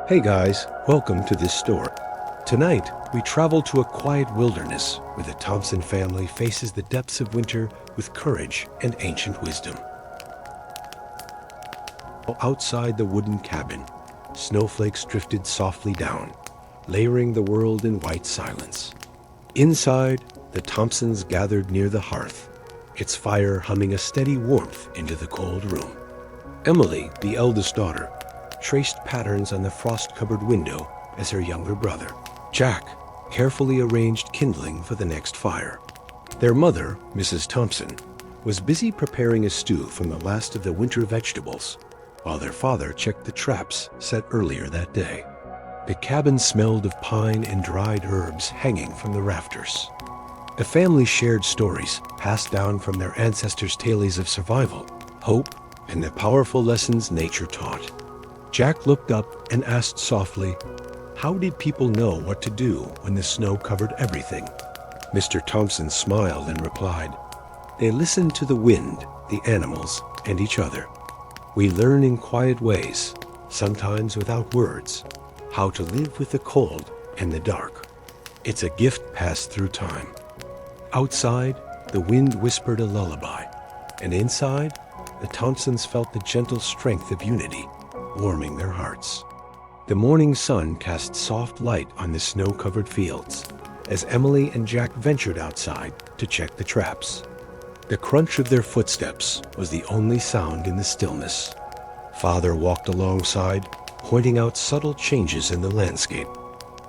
Hey guys, welcome to this story. Tonight, we travel to a quiet wilderness where the Thompson family faces the depths of winter with courage and ancient wisdom. Outside the wooden cabin, snowflakes drifted softly down, layering the world in white silence. Inside, the Thompsons gathered near the hearth, its fire humming a steady warmth into the cold room. Emily, the eldest daughter, traced patterns on the frost-covered window as her younger brother. Jack carefully arranged kindling for the next fire. Their mother, Mrs. Thompson, was busy preparing a stew from the last of the winter vegetables, while their father checked the traps set earlier that day. The cabin smelled of pine and dried herbs hanging from the rafters. The family shared stories passed down from their ancestors' tales of survival, hope, and the powerful lessons nature taught. Jack looked up and asked softly, "How did people know what to do when the snow covered everything?" Mr. Thompson smiled and replied, "They listened to the wind, the animals, and each other. We learn in quiet ways, sometimes without words, how to live with the cold and the dark. It's a gift passed through time." Outside, the wind whispered a lullaby, and inside, the Thompsons felt the gentle strength of unity, warming their hearts. The morning sun cast soft light on the snow-covered fields as Emily and Jack ventured outside to check the traps. The crunch of their footsteps was the only sound in the stillness. Father walked alongside, pointing out subtle changes in the landscape.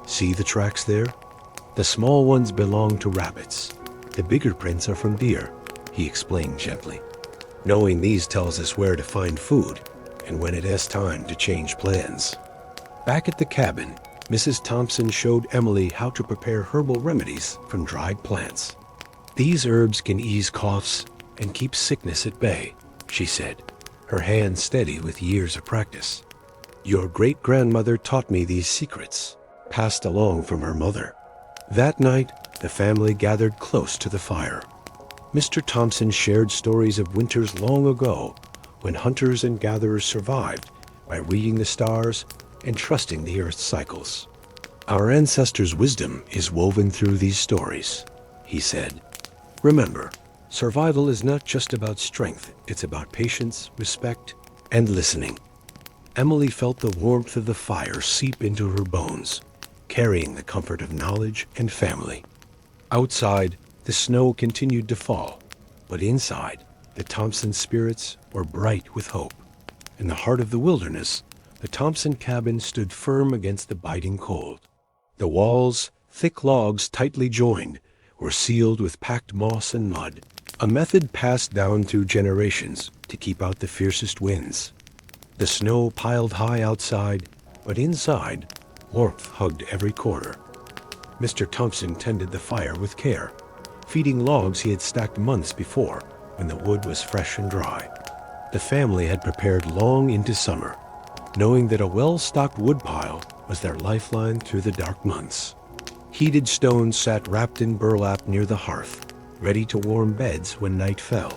"See the tracks there? The small ones belong to rabbits. The bigger prints are from deer," he explained gently. "Knowing these tells us where to find food and when it is time to change plans." Back at the cabin, Mrs. Thompson showed Emily how to prepare herbal remedies from dried plants. "These herbs can ease coughs and keep sickness at bay," she said, her hand steady with years of practice. "Your great-grandmother taught me these secrets, passed along from her mother." That night, the family gathered close to the fire. Mr. Thompson shared stories of winters long ago when hunters and gatherers survived by reading the stars and trusting the earth's cycles. "Our ancestors' wisdom is woven through these stories," he said. "Remember, survival is not just about strength, it's about patience, respect, and listening." Emily felt the warmth of the fire seep into her bones, carrying the comfort of knowledge and family. Outside, the snow continued to fall, but inside, the Thompson spirits were bright with hope. In the heart of the wilderness, the Thompson cabin stood firm against the biting cold. The walls, thick logs tightly joined, were sealed with packed moss and mud, a method passed down through generations to keep out the fiercest winds. The snow piled high outside, but inside, warmth hugged every corner. Mr. Thompson tended the fire with care, feeding logs he had stacked months before when the wood was fresh and dry. The family had prepared long into summer, knowing that a well-stocked woodpile was their lifeline through the dark months. Heated stones sat wrapped in burlap near the hearth, ready to warm beds when night fell.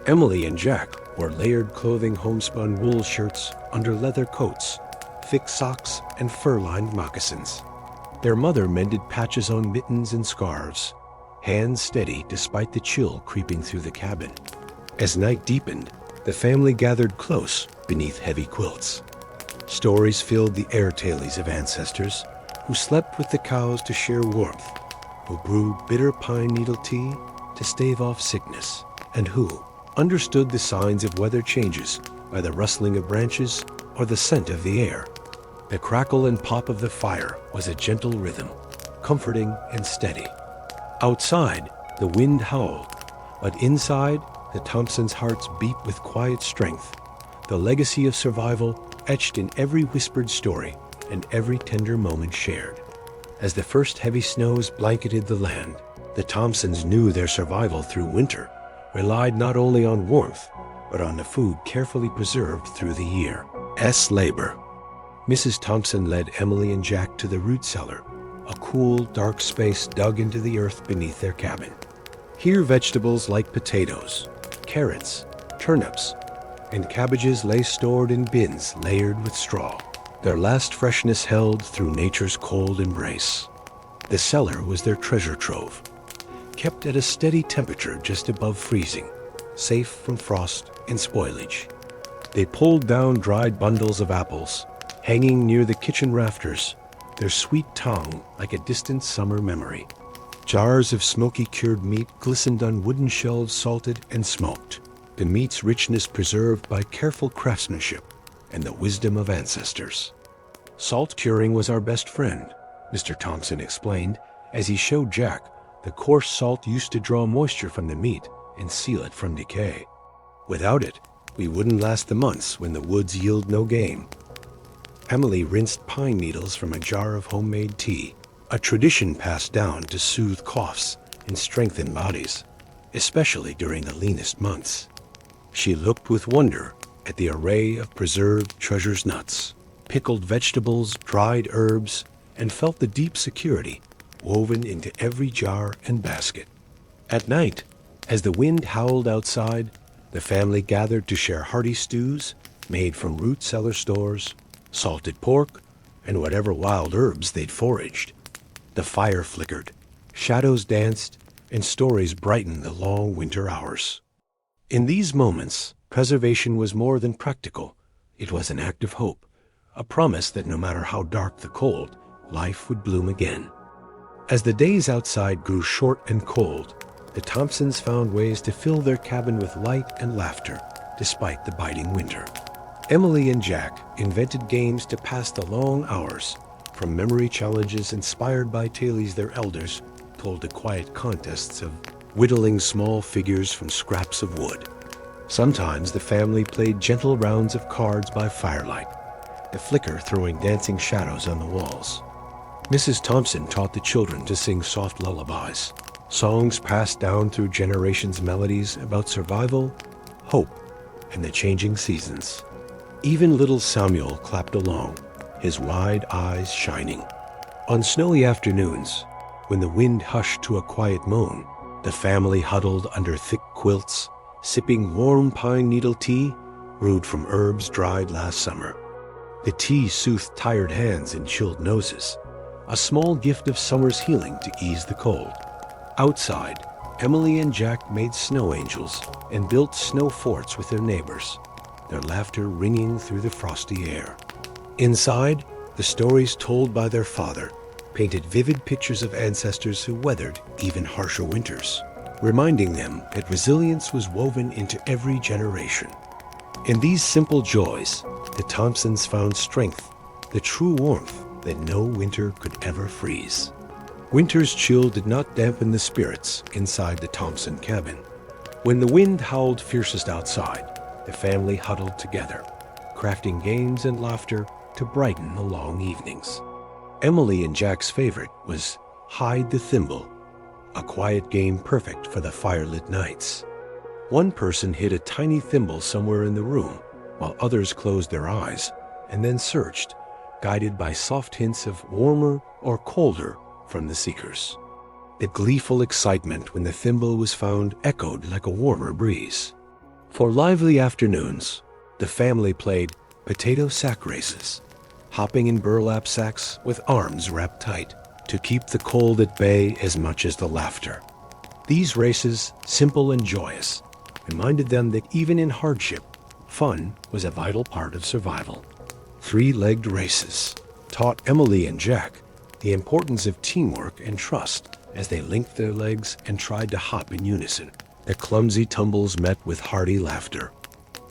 Emily and Jack wore layered clothing, homespun wool shirts under leather coats, thick socks, and fur-lined moccasins. Their mother mended patches on mittens and scarves, hands steady despite the chill creeping through the cabin. As night deepened, the family gathered close beneath heavy quilts. Stories filled the air tales of ancestors who slept with the cows to share warmth, who brewed bitter pine needle tea to stave off sickness, and who understood the signs of weather changes by the rustling of branches or the scent of the air. The crackle and pop of the fire was a gentle rhythm, comforting and steady. Outside, the wind howled, but inside, the Thompsons' hearts beat with quiet strength, the legacy of survival etched in every whispered story and every tender moment shared. As the first heavy snows blanketed the land, the Thompsons knew their survival through winter relied not only on warmth, but on the food carefully preserved through the year's labor. Mrs. Thompson led Emily and Jack to the root cellar, a cool, dark space dug into the earth beneath their cabin. Here vegetables like potatoes, carrots, turnips, and cabbages lay stored in bins layered with straw. their last freshness held through nature's cold embrace. The cellar was their treasure trove, kept at a steady temperature just above freezing, safe from frost and spoilage. They pulled down dried bundles of apples, hanging near the kitchen rafters, their sweet tongue like a distant summer memory. Jars of smoky cured meat glistened on wooden shelves, salted and smoked, the meat's richness preserved by careful craftsmanship and the wisdom of ancestors. Salt curing was our best friend, Mr. Thompson explained as he showed Jack the coarse salt used to draw moisture from the meat and seal it from decay. Without it, we wouldn't last the months when the woods yield no game. Emily rinsed pine needles from a jar of homemade tea, a tradition passed down to soothe coughs and strengthen bodies, especially during the leanest months. She looked with wonder at the array of preserved treasures, nuts, pickled vegetables, dried herbs, and felt the deep security woven into every jar and basket. At night, as the wind howled outside, the family gathered to share hearty stews made from root cellar stores, salted pork, and whatever wild herbs they'd foraged. The fire flickered, shadows danced, and stories brightened the long winter hours. In these moments, preservation was more than practical. It was an act of hope, a promise that no matter how dark the cold, life would bloom again. As the days outside grew short and cold, the Thompsons found ways to fill their cabin with light and laughter, despite the biting winter. Emily and Jack invented games to pass the long hours, from memory challenges inspired by tales their elders told to quiet contests of whittling small figures from scraps of wood. Sometimes the family played gentle rounds of cards by firelight, the flicker throwing dancing shadows on the walls. Mrs. Thompson taught the children to sing soft lullabies, songs passed down through generations, melodies about survival, hope, and the changing seasons. Even little Samuel clapped along, his wide eyes shining. On snowy afternoons, when the wind hushed to a quiet moan, the family huddled under thick quilts, sipping warm pine needle tea brewed from herbs dried last summer. The tea soothed tired hands and chilled noses, a small gift of summer's healing to ease the cold. Outside, Emily and Jack made snow angels and built snow forts with their neighbors, their laughter ringing through the frosty air. Inside, the stories told by their father painted vivid pictures of ancestors who weathered even harsher winters, reminding them that resilience was woven into every generation. In these simple joys, the Thompsons found strength, the true warmth that no winter could ever freeze. Winter's chill did not dampen the spirits inside the Thompson cabin. When the wind howled fiercest outside, the family huddled together, crafting games and laughter to brighten the long evenings. Emily and Jack's favorite was Hide the Thimble, a quiet game perfect for the firelit nights. One person hid a tiny thimble somewhere in the room, while others closed their eyes and then searched, guided by soft hints of warmer or colder from the seekers. The gleeful excitement when the thimble was found echoed like a warmer breeze. For lively afternoons, the family played potato sack races, hopping in burlap sacks with arms wrapped tight to keep the cold at bay as much as the laughter. These races, simple and joyous, reminded them that even in hardship, fun was a vital part of survival. Three-legged races taught Emily and Jack the importance of teamwork and trust as they linked their legs and tried to hop in unison. Their clumsy tumbles met with hearty laughter.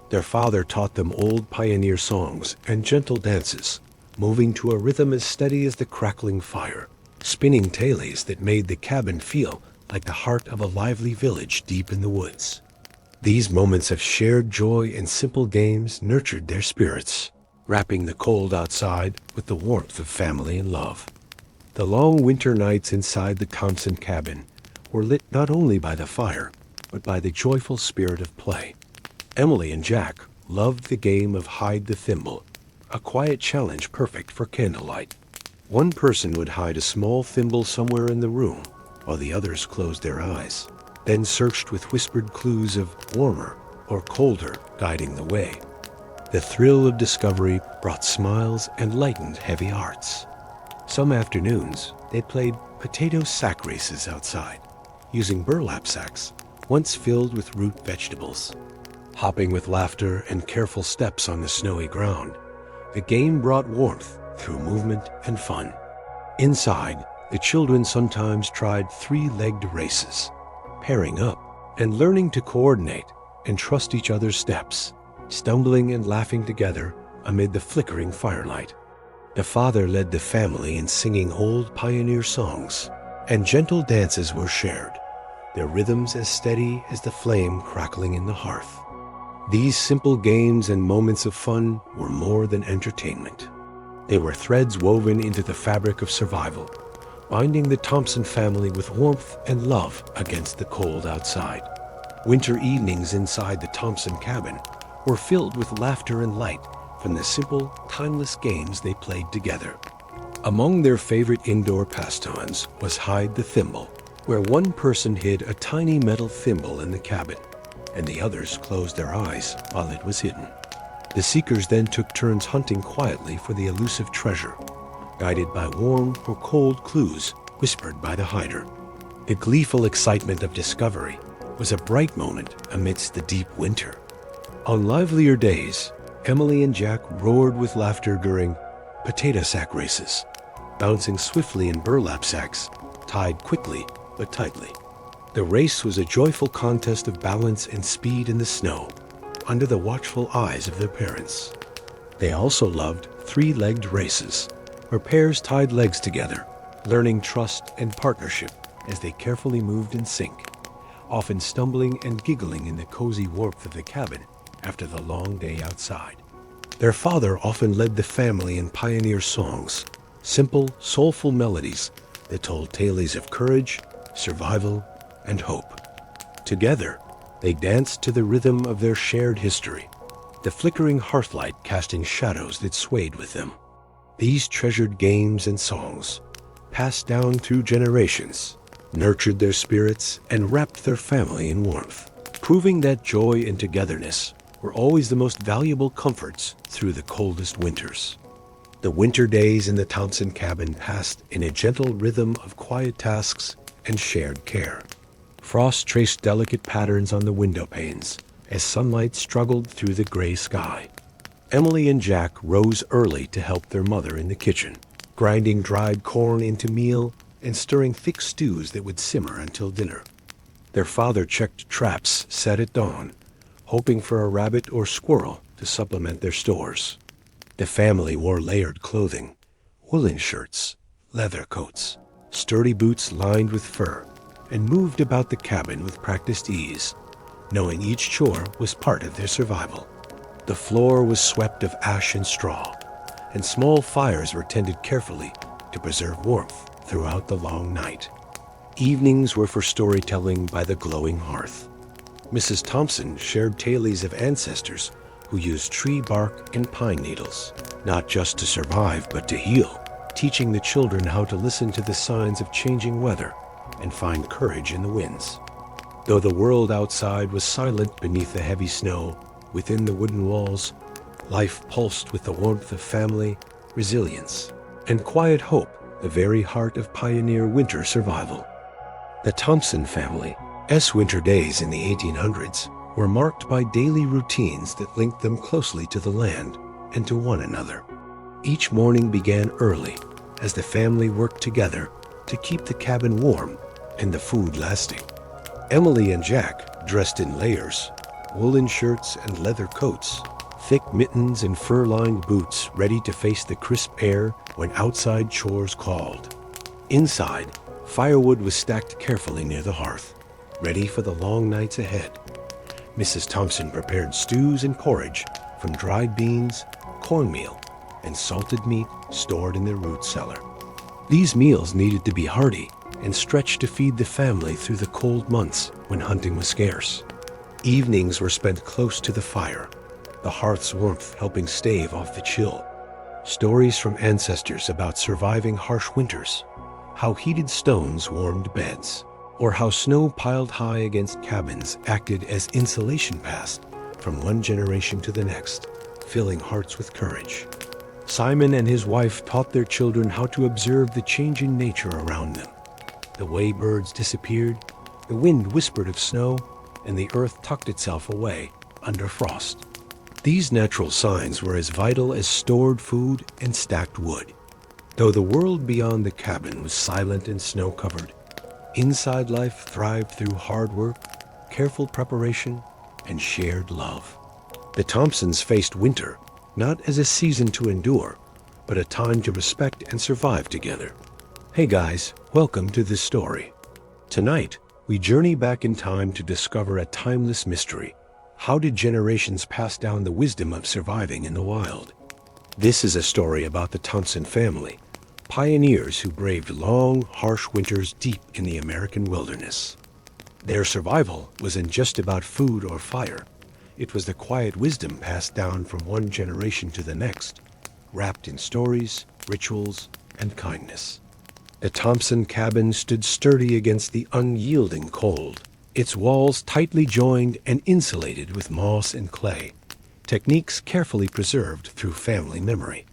Their father taught them old pioneer songs and gentle dances, moving to a rhythm as steady as the crackling fire, spinning tales that made the cabin feel like the heart of a lively village deep in the woods. These moments of shared joy and simple games nurtured their spirits, wrapping the cold outside with the warmth of family and love. The long winter nights inside the Thompson cabin were lit not only by the fire, but by the joyful spirit of play. Emily and Jack loved the game of Hide the Thimble, a quiet challenge perfect for candlelight. One person would hide a small thimble somewhere in the room, while the others closed their eyes, then searched with whispered clues of warmer or colder guiding the way. The thrill of discovery brought smiles and lightened heavy hearts. Some afternoons, they played potato sack races outside, using burlap sacks, once filled with root vegetables. Hopping with laughter and careful steps on the snowy ground, the game brought warmth through movement and fun. Inside, the children sometimes tried three-legged races, pairing up and learning to coordinate and trust each other's steps, stumbling and laughing together amid the flickering firelight. The father led the family in singing old pioneer songs, and gentle dances were shared, their rhythms as steady as the flame crackling in the hearth. These simple games and moments of fun were more than entertainment. They were threads woven into the fabric of survival, binding the Thompson family with warmth and love against the cold outside. Winter evenings inside the Thompson cabin were filled with laughter and light from the simple, timeless games they played together. Among their favorite indoor pastimes was Hide the Thimble, where one person hid a tiny metal thimble in the cabin, and the others closed their eyes while it was hidden. The seekers then took turns hunting quietly for the elusive treasure, guided by warm or cold clues whispered by the hider. The gleeful excitement of discovery was a bright moment amidst the deep winter. On livelier days, Emily and Jack roared with laughter during potato sack races, bouncing swiftly in burlap sacks, tied quickly but tightly. The race was a joyful contest of balance and speed in the snow, under the watchful eyes of their parents. They also loved three-legged races, where pairs tied legs together, learning trust and partnership as they carefully moved in sync, often stumbling and giggling in the cozy warmth of the cabin after the long day outside. Their father often led the family in pioneer songs, simple, soulful melodies that told tales of courage, survival, and hope. Together, they danced to the rhythm of their shared history, the flickering hearthlight casting shadows that swayed with them. These treasured games and songs, passed down through generations, nurtured their spirits and wrapped their family in warmth, proving that joy and togetherness were always the most valuable comforts through the coldest winters. The winter days in the Thompson cabin passed in a gentle rhythm of quiet tasks and shared care. Frost traced delicate patterns on the window panes as sunlight struggled through the gray sky. Emily and Jack rose early to help their mother in the kitchen, grinding dried corn into meal and stirring thick stews that would simmer until dinner. Their father checked traps set at dawn, hoping for a rabbit or squirrel to supplement their stores. The family wore layered clothing, woolen shirts, leather coats, sturdy boots lined with fur, and moved about the cabin with practiced ease, knowing each chore was part of their survival. The floor was swept of ash and straw, and small fires were tended carefully to preserve warmth throughout the long night. Evenings were for storytelling by the glowing hearth. Mrs. Thompson shared tales of ancestors who used tree bark and pine needles, not just to survive but to heal, teaching the children how to listen to the signs of changing weather and find courage in the winds. Though the world outside was silent beneath the heavy snow, within the wooden walls, life pulsed with the warmth of family, resilience, and quiet hope, the very heart of pioneer winter survival. The Thompson family's winter days in the 1800s were marked by daily routines that linked them closely to the land and to one another. Each morning began early as the family worked together to keep the cabin warm and the food lasting. Emily and Jack dressed in layers, woolen shirts and leather coats, thick mittens and fur-lined boots ready to face the crisp air when outside chores called. Inside, firewood was stacked carefully near the hearth, ready for the long nights ahead. Mrs. Thompson prepared stews and porridge from dried beans, cornmeal, and salted meat stored in their root cellar. These meals needed to be hearty and stretched to feed the family through the cold months when hunting was scarce. Evenings were spent close to the fire, the hearth's warmth helping stave off the chill. Stories from ancestors about surviving harsh winters, how heated stones warmed beds, or how snow piled high against cabins acted as insulation passed from one generation to the next. filling hearts with courage. Simon and his wife taught their children how to observe the changing nature around them. The way birds disappeared, the wind whispered of snow, and the earth tucked itself away under frost. These natural signs were as vital as stored food and stacked wood. Though the world beyond the cabin was silent and snow-covered, inside life thrived through hard work, careful preparation, and shared love. The Thompsons faced winter not as a season to endure, but a time to respect and survive together. Hey guys, welcome to this story. Tonight, we journey back in time to discover a timeless mystery. How did generations pass down the wisdom of surviving in the wild? This is a story about the Thompson family, pioneers who braved long, harsh winters deep in the American wilderness. Their survival wasn't just about food or fire. It was the quiet wisdom passed down from one generation to the next, wrapped in stories, rituals, and kindness. The Thompson cabin stood sturdy against the unyielding cold, its walls tightly joined and insulated with moss and clay, techniques carefully preserved through family memory.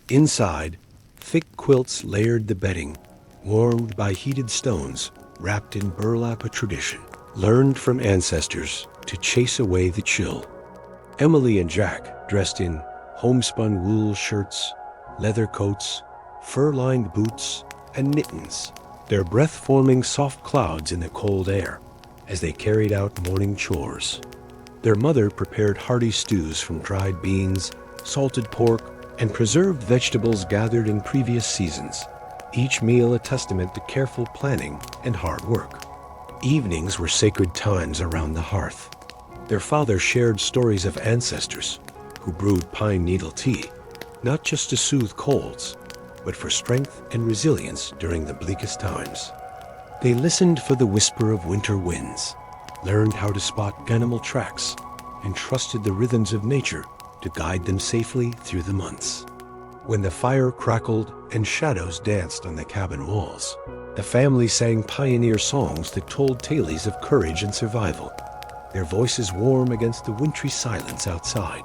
Inside, thick quilts layered the bedding, warmed by heated stones, wrapped in burlap, a tradition learned from ancestors to chase away the chill. Emily and Jack, dressed in homespun wool shirts, leather coats, fur-lined boots, and mittens, their breath forming soft clouds in the cold air as they carried out morning chores. Their mother prepared hearty stews from dried beans, salted pork, and preserved vegetables gathered in previous seasons, each meal a testament to careful planning and hard work. Evenings were sacred times around the hearth. Their father shared stories of ancestors who brewed pine needle tea, not just to soothe colds, but for strength and resilience during the bleakest times. They listened for the whisper of winter winds, learned how to spot animal tracks, and trusted the rhythms of nature to guide them safely through the months. When the fire crackled and shadows danced on the cabin walls, the family sang pioneer songs that told tales of courage and survival, their voices warm against the wintry silence outside.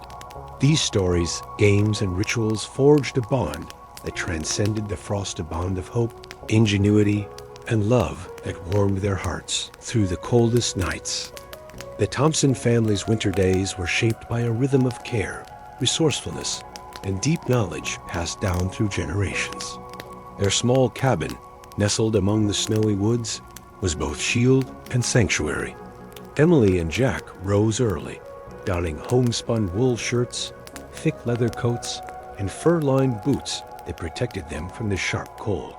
These stories, games, and rituals forged a bond that transcended the frost, a bond of hope, ingenuity, and love that warmed their hearts through the coldest nights. The Thompson family's winter days were shaped by a rhythm of care, resourcefulness, and deep knowledge passed down through generations. Their small cabin, nestled among the snowy woods, was both shield and sanctuary. Emily and Jack rose early, donning homespun wool shirts, thick leather coats, and fur-lined boots that protected them from the sharp cold.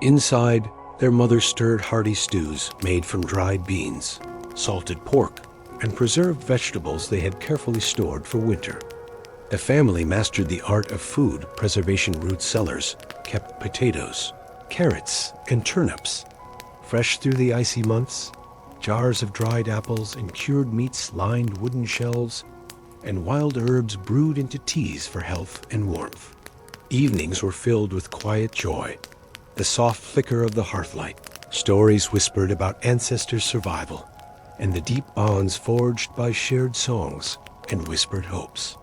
Inside, their mother stirred hearty stews made from dried beans, salted pork, and preserved vegetables they had carefully stored for winter. The family mastered the art of food preservation. Root cellars kept potatoes, carrots, and turnips fresh through the icy months. Jars of dried apples and cured meats lined wooden shelves, and wild herbs brewed into teas for health and warmth. Evenings were filled with quiet joy, the soft flicker of the hearthlight, stories whispered about ancestors' survival, and the deep bonds forged by shared songs and whispered hopes.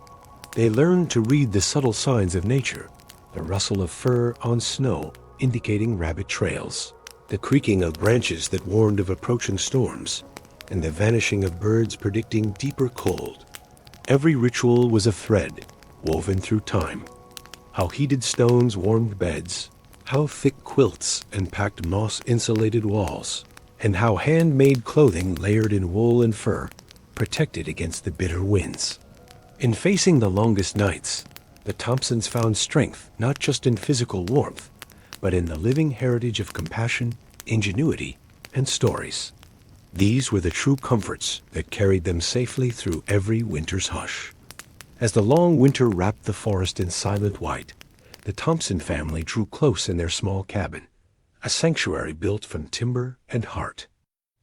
They learned to read the subtle signs of nature, the rustle of fur on snow indicating rabbit trails, the creaking of branches that warned of approaching storms, and the vanishing of birds predicting deeper cold. Every ritual was a thread woven through time. How heated stones warmed beds, how thick quilts and packed moss-insulated walls, and how handmade clothing layered in wool and fur protected against the bitter winds. In facing the longest nights, the Thompsons found strength not just in physical warmth, but in the living heritage of compassion, ingenuity, and stories. These were the true comforts that carried them safely through every winter's hush. As the long winter wrapped the forest in silent white, the Thompson family drew close in their small cabin, a sanctuary built from timber and heart.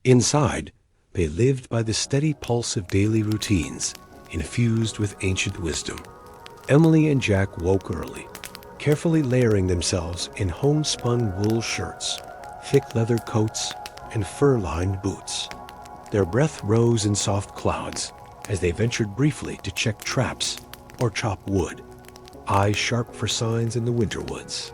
Inside, they lived by the steady pulse of daily routines, infused with ancient wisdom. Emily and Jack woke early, carefully layering themselves in homespun wool shirts, thick leather coats, and fur-lined boots. Their breath rose in soft clouds as they ventured briefly to check traps or chop wood, eyes sharp for signs in the winter woods.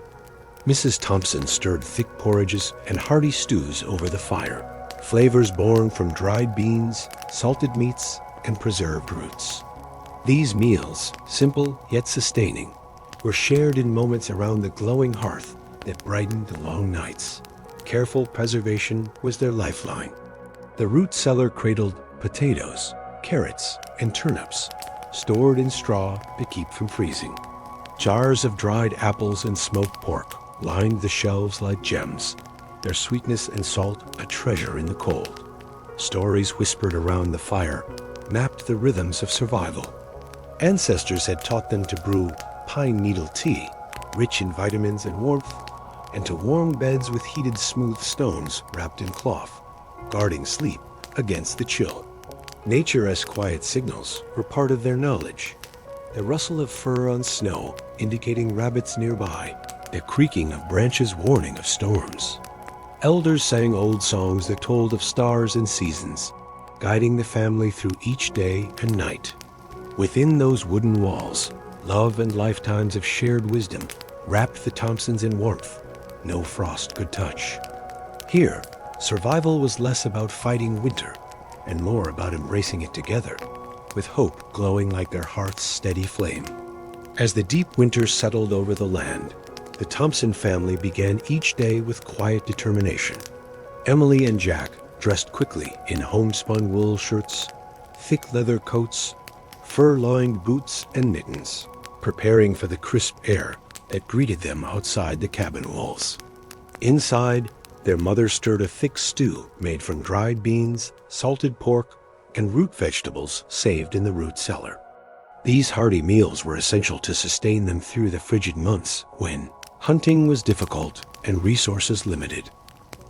Mrs. Thompson stirred thick porridges and hearty stews over the fire, flavors born from dried beans, salted meats, and preserved roots. These meals, simple yet sustaining, were shared in moments around the glowing hearth that brightened the long nights. Careful preservation was their lifeline. The root cellar cradled potatoes, carrots, and turnips, stored in straw to keep from freezing. Jars of dried apples and smoked pork lined the shelves like gems, their sweetness and salt a treasure in the cold. Stories whispered around the fire mapped the rhythms of survival. Ancestors had taught them to brew pine needle tea, rich in vitamins and warmth, and to warm beds with heated smooth stones wrapped in cloth, guarding sleep against the chill. Nature as quiet signals were part of their knowledge. The rustle of fur on snow indicating rabbits nearby, the creaking of branches warning of storms. Elders sang old songs that told of stars and seasons, guiding the family through each day and night. Within those wooden walls, love and lifetimes of shared wisdom wrapped the Thompsons in warmth no frost could touch. Here, survival was less about fighting winter and more about embracing it together, with hope glowing like their heart's steady flame. As the deep winter settled over the land, the Thompson family began each day with quiet determination. Emily and Jack dressed quickly in homespun wool shirts, thick leather coats, fur-lined boots, and mittens, preparing for the crisp air that greeted them outside the cabin walls. Inside, their mother stirred a thick stew made from dried beans, salted pork, and root vegetables saved in the root cellar. These hearty meals were essential to sustain them through the frigid months when hunting was difficult and resources limited.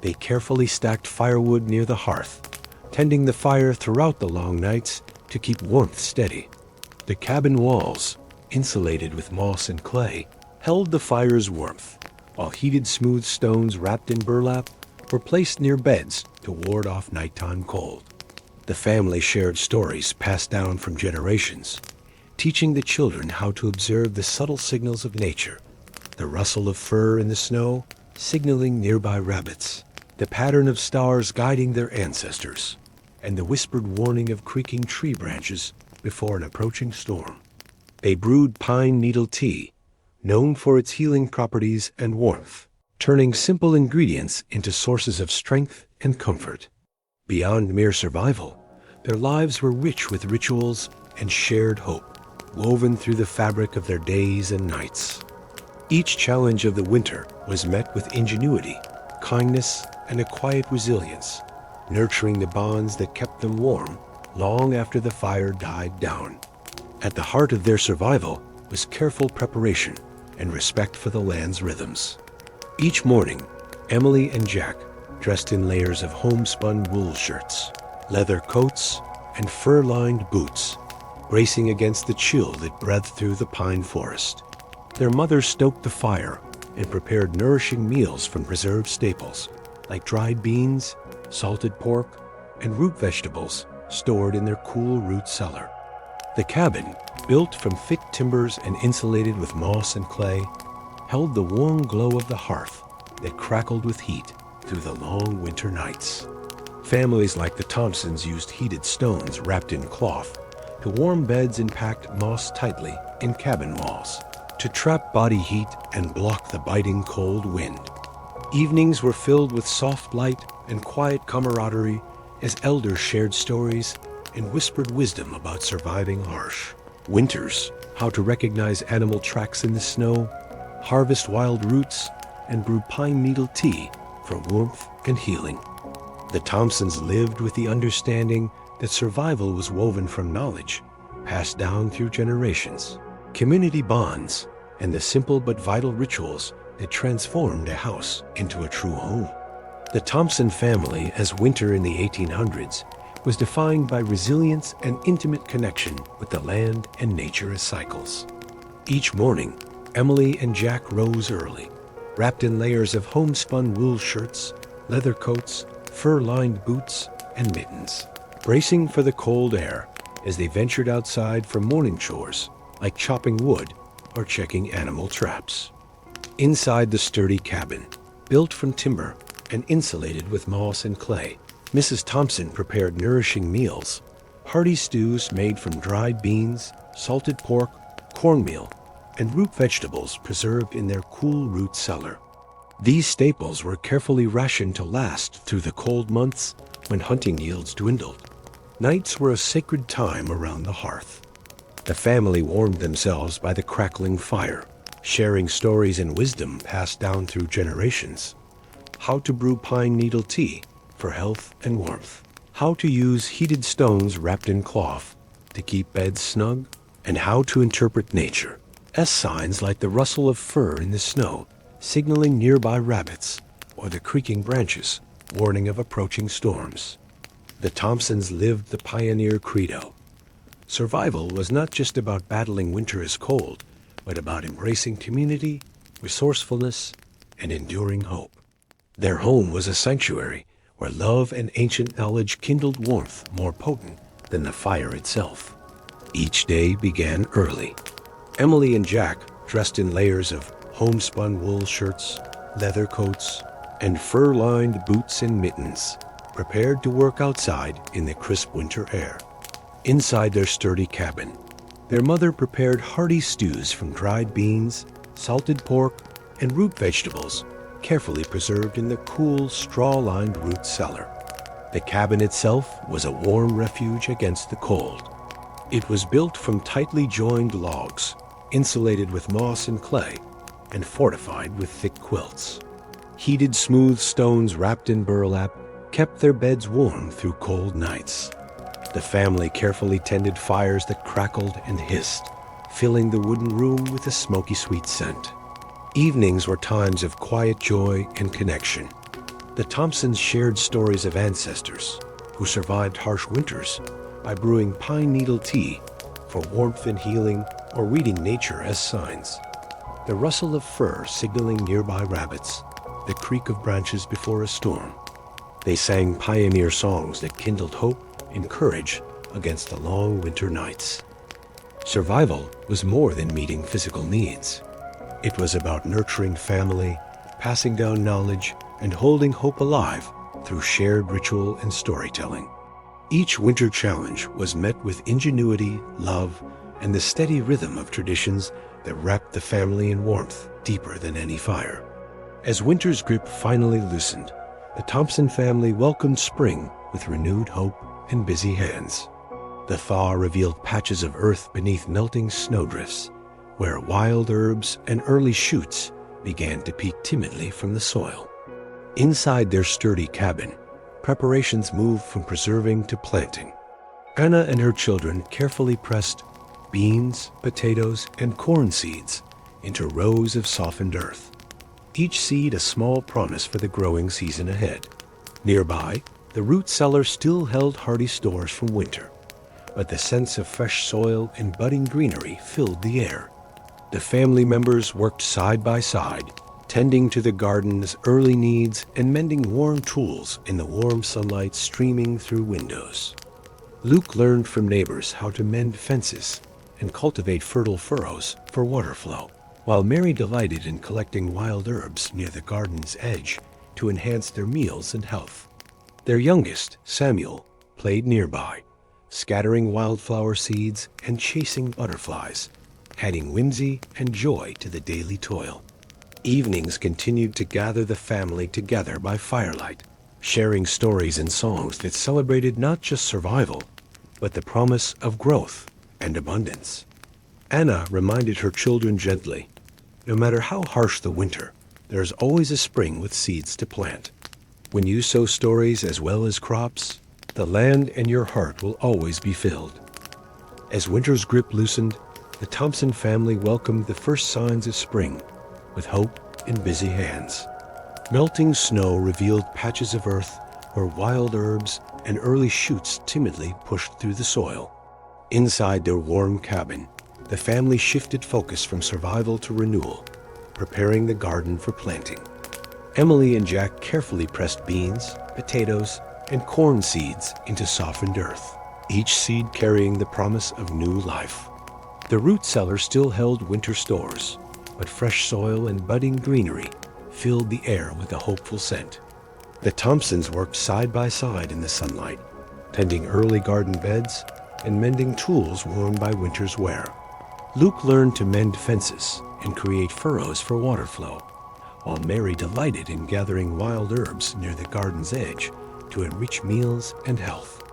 They carefully stacked firewood near the hearth, tending the fire throughout the long nights to keep warmth steady. The cabin walls, insulated with moss and clay, held the fire's warmth, while heated smooth stones wrapped in burlap were placed near beds to ward off nighttime cold. The family shared stories passed down from generations, teaching the children how to observe the subtle signals of nature, the rustle of fur in the snow signaling nearby rabbits, the pattern of stars guiding their ancestors, and the whispered warning of creaking tree branches before an approaching storm. They brewed pine needle tea, known for its healing properties and warmth, turning simple ingredients into sources of strength and comfort. Beyond mere survival, their lives were rich with rituals and shared hope, woven through the fabric of their days and nights. Each challenge of the winter was met with ingenuity, kindness, and a quiet resilience, nurturing the bonds that kept them warm long after the fire died down. At the heart of their survival was careful preparation and respect for the land's rhythms. Each morning, Emily and Jack, dressed in layers of homespun wool shirts, leather coats, and fur-lined boots, bracing against the chill that breathed through the pine forest. Their mother stoked the fire and prepared nourishing meals from preserved staples, like dried beans, salted pork, and root vegetables stored in their cool root cellar. The cabin, built from thick timbers and insulated with moss and clay, held the warm glow of the hearth that crackled with heat through the long winter nights. Families like the Thompsons used heated stones wrapped in cloth to warm beds and packed moss tightly in cabin walls to trap body heat and block the biting cold wind. Evenings were filled with soft light and quiet camaraderie as elders shared stories and whispered wisdom about surviving harsh winters, how to recognize animal tracks in the snow, harvest wild roots, and brew pine needle tea for warmth and healing. The Thompsons lived with the understanding that survival was woven from knowledge, passed down through generations, community bonds, and the simple but vital rituals that transformed a house into a true home. The Thompson family, as winter in the 1800s, was defined by resilience and intimate connection with the land and nature as cycles. Each morning, Emily and Jack rose early, wrapped in layers of homespun wool shirts, leather coats, fur-lined boots, and mittens, bracing for the cold air as they ventured outside for morning chores like chopping wood or checking animal traps. Inside the sturdy cabin, built from timber and insulated with moss and clay, Mrs. Thompson prepared nourishing meals, hearty stews made from dried beans, salted pork, cornmeal, and root vegetables preserved in their cool root cellar. These staples were carefully rationed to last through the cold months when hunting yields dwindled. Nights were a sacred time around the hearth. The family warmed themselves by the crackling fire, sharing stories and wisdom passed down through generations. How to brew pine needle tea for health and warmth. How to use heated stones wrapped in cloth to keep beds snug. And how to interpret nature as signs like the rustle of fur in the snow, signaling nearby rabbits, or the creaking branches, warning of approaching storms. The Thompsons lived the pioneer credo. Survival was not just about battling winter as cold, but about embracing community, resourcefulness, and enduring hope. Their home was a sanctuary where love and ancient knowledge kindled warmth more potent than the fire itself. Each day began early. Emily and Jack, dressed in layers of homespun wool shirts, leather coats, and fur-lined boots and mittens, prepared to work outside in the crisp winter air. Inside their sturdy cabin, their mother prepared hearty stews from dried beans, salted pork, and root vegetables, carefully preserved in the cool, straw-lined root cellar. The cabin itself was a warm refuge against the cold. It was built from tightly joined logs, insulated with moss and clay, and fortified with thick quilts. Heated smooth stones wrapped in burlap kept their beds warm through cold nights. The family carefully tended fires that crackled and hissed, filling the wooden room with a smoky sweet scent. Evenings were times of quiet joy and connection. The Thompsons shared stories of ancestors who survived harsh winters by brewing pine needle tea for warmth and healing, or reading nature as signs. The rustle of fur signaling nearby rabbits, the creak of branches before a storm. They sang pioneer songs that kindled hope and courage against the long winter nights. Survival was more than meeting physical needs. It was about nurturing family, passing down knowledge, and holding hope alive through shared ritual and storytelling. Each winter challenge was met with ingenuity, love, and the steady rhythm of traditions that wrapped the family in warmth deeper than any fire. As winter's grip finally loosened, the Thompson family welcomed spring with renewed hope and busy hands. The thaw revealed patches of earth beneath melting snowdrifts, where wild herbs and early shoots began to peek timidly from the soil. Inside their sturdy cabin, preparations moved from preserving to planting. Anna and her children carefully pressed beans, potatoes, and corn seeds into rows of softened earth, each seed a small promise for the growing season ahead. Nearby, the root cellar still held hearty stores from winter, but the sense of fresh soil and budding greenery filled the air. The family members worked side by side, tending to the garden's early needs and mending worn tools in the warm sunlight streaming through windows. Luke learned from neighbors how to mend fences and cultivate fertile furrows for water flow, while Mary delighted in collecting wild herbs near the garden's edge to enhance their meals and health. Their youngest, Samuel, played nearby, scattering wildflower seeds and chasing butterflies, adding whimsy and joy to the daily toil. Evenings continued to gather the family together by firelight, sharing stories and songs that celebrated not just survival, but the promise of growth and abundance. Anna reminded her children gently, no matter how harsh the winter, there is always a spring with seeds to plant. When you sow stories as well as crops, the land and your heart will always be filled. As winter's grip loosened, the Thompson family welcomed the first signs of spring with hope in busy hands. Melting snow revealed patches of earth where wild herbs and early shoots timidly pushed through the soil. Inside their warm cabin, the family shifted focus from survival to renewal, preparing the garden for planting. Emily and Jack carefully pressed beans, potatoes, and corn seeds into softened earth, each seed carrying the promise of new life. The root cellar still held winter stores, but fresh soil and budding greenery filled the air with a hopeful scent. The Thompsons worked side by side in the sunlight, tending early garden beds and mending tools worn by winter's wear. Luke learned to mend fences and create furrows for water flow, while Mary delighted in gathering wild herbs near the garden's edge to enrich meals and health.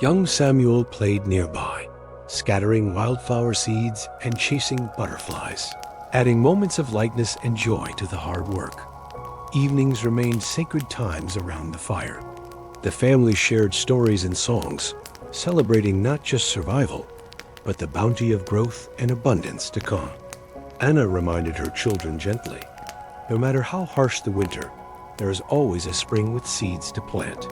Young Samuel played nearby, scattering wildflower seeds and chasing butterflies, adding moments of lightness and joy to the hard work. Evenings remained sacred times around the fire. The family shared stories and songs, celebrating not just survival, but the bounty of growth and abundance to come. Anna reminded her children gently, no matter how harsh the winter, there is always a spring with seeds to plant.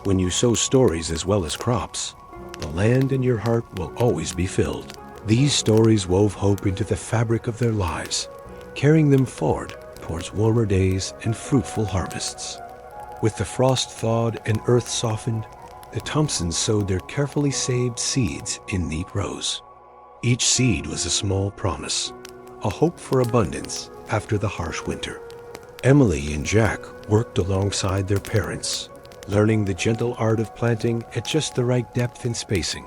When you sow stories as well as crops, the land and your heart will always be filled. These stories wove hope into the fabric of their lives, carrying them forward towards warmer days and fruitful harvests. With the frost thawed and earth softened, the Thompsons sowed their carefully saved seeds in neat rows. Each seed was a small promise, a hope for abundance after the harsh winter. Emily and Jack worked alongside their parents, learning the gentle art of planting at just the right depth and spacing,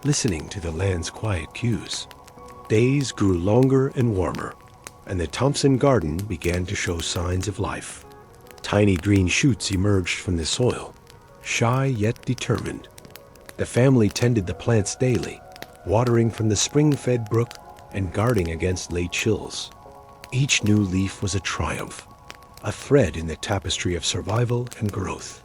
listening to the land's quiet cues. Days grew longer and warmer, and the Thompson garden began to show signs of life. Tiny green shoots emerged from the soil, shy yet determined. The family tended the plants daily, watering from the spring-fed brook and guarding against late chills. Each new leaf was a triumph, a thread in the tapestry of survival and growth.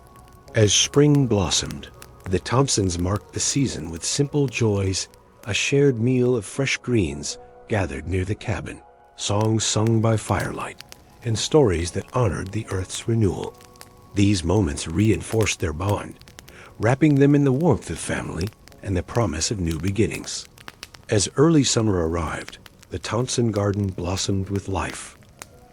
As spring blossomed, the Thompsons marked the season with simple joys, a shared meal of fresh greens gathered near the cabin, songs sung by firelight, and stories that honored the earth's renewal. These moments reinforced their bond, wrapping them in the warmth of family and the promise of new beginnings. As early summer arrived, the Thompson garden blossomed with life.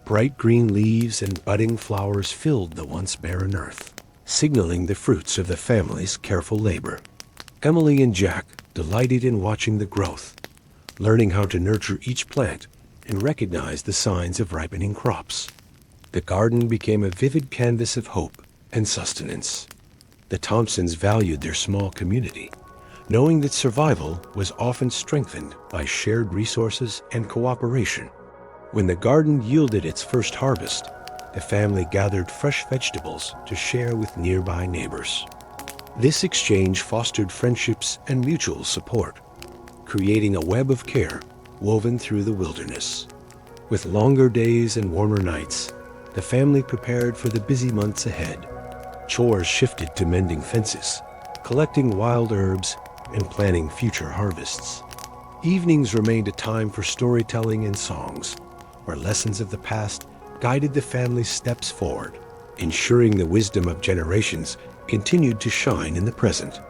Bright green leaves and budding flowers filled the once barren earth, signaling the fruits of the family's careful labor. Emily and Jack delighted in watching the growth, learning how to nurture each plant and recognize the signs of ripening crops. The garden became a vivid canvas of hope and sustenance. The Thompsons valued their small community, knowing that survival was often strengthened by shared resources and cooperation. When the garden yielded its first harvest, the family gathered fresh vegetables to share with nearby neighbors. This exchange fostered friendships and mutual support, creating a web of care woven through the wilderness. With longer days and warmer nights, the family prepared for the busy months ahead. Chores shifted to mending fences, collecting wild herbs, and planning future harvests. Evenings remained a time for storytelling and songs, where lessons of the past guided the family's steps forward, ensuring the wisdom of generations continued to shine in the present.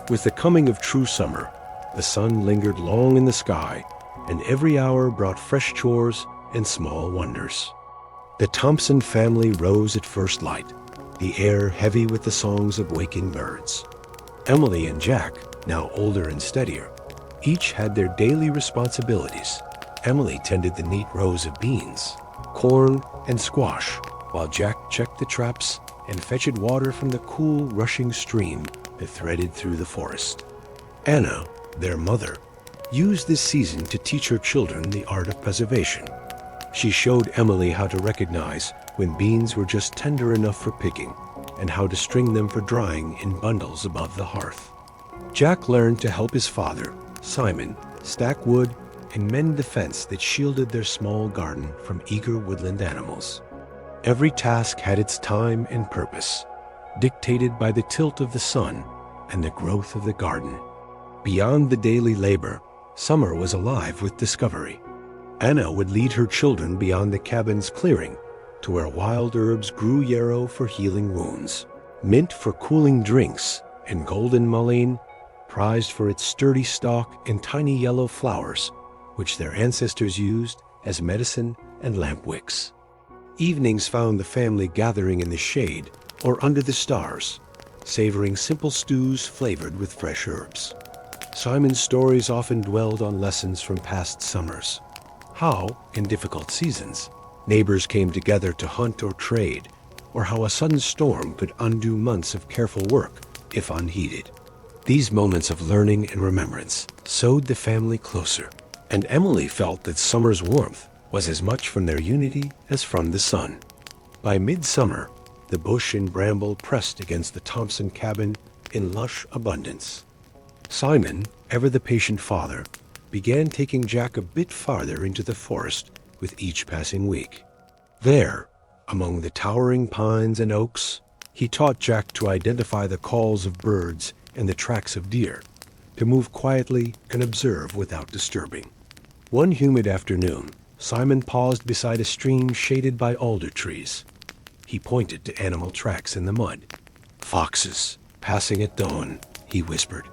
With the coming of true summer, the sun lingered long in the sky, and every hour brought fresh chores and small wonders. The Thompson family rose at first light, the air heavy with the songs of waking birds. Emily and Jack, now older and steadier, each had their daily responsibilities. Emily tended the neat rows of beans, corn, and squash, while Jack checked the traps and fetched water from the cool, rushing stream that threaded through the forest. Anna, their mother, used this season to teach her children the art of preservation. She showed Emily how to recognize when beans were just tender enough for picking and how to string them for drying in bundles above the hearth. Jack learned to help his father, Simon, stack wood and mend the fence that shielded their small garden from eager woodland animals. Every task had its time and purpose, dictated by the tilt of the sun and the growth of the garden. Beyond the daily labor, summer was alive with discovery. Anna would lead her children beyond the cabin's clearing to where wild herbs grew yarrow for healing wounds, mint for cooling drinks, and golden mullein, prized for its sturdy stalk and tiny yellow flowers, which their ancestors used as medicine and lamp wicks. Evenings found the family gathering in the shade or under the stars, savoring simple stews flavored with fresh herbs. Simon's stories often dwelled on lessons from past summers. How, in difficult seasons, neighbors came together to hunt or trade, or how a sudden storm could undo months of careful work if unheeded. These moments of learning and remembrance sewed the family closer, and Emily felt that summer's warmth was as much from their unity as from the sun. By midsummer, the bush and bramble pressed against the Thompson cabin in lush abundance. Simon, ever the patient father, began taking Jack a bit farther into the forest with each passing week. There, among the towering pines and oaks, he taught Jack to identify the calls of birds and the tracks of deer, to move quietly and observe without disturbing. One humid afternoon, Simon paused beside a stream shaded by alder trees. He pointed to animal tracks in the mud. "Foxes, passing at dawn," he whispered.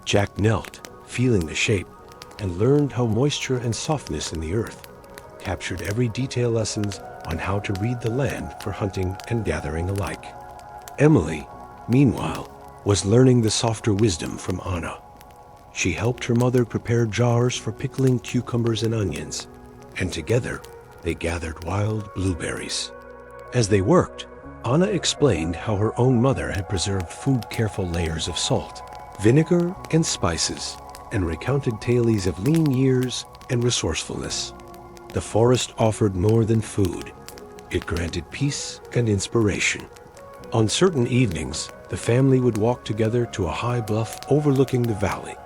Jack knelt, feeling the shape, and learned how moisture and softness in the earth captured every detail lessons on how to read the land for hunting and gathering alike. Emily, meanwhile, was learning the softer wisdom from Anna. She helped her mother prepare jars for pickling cucumbers and onions, and together they gathered wild blueberries. As they worked, Anna explained how her own mother had preserved food careful layers of salt, vinegar, and spices, and recounted tales of lean years and resourcefulness. The forest offered more than food. It granted peace and inspiration. On certain evenings, the family would walk together to a high bluff overlooking the valley,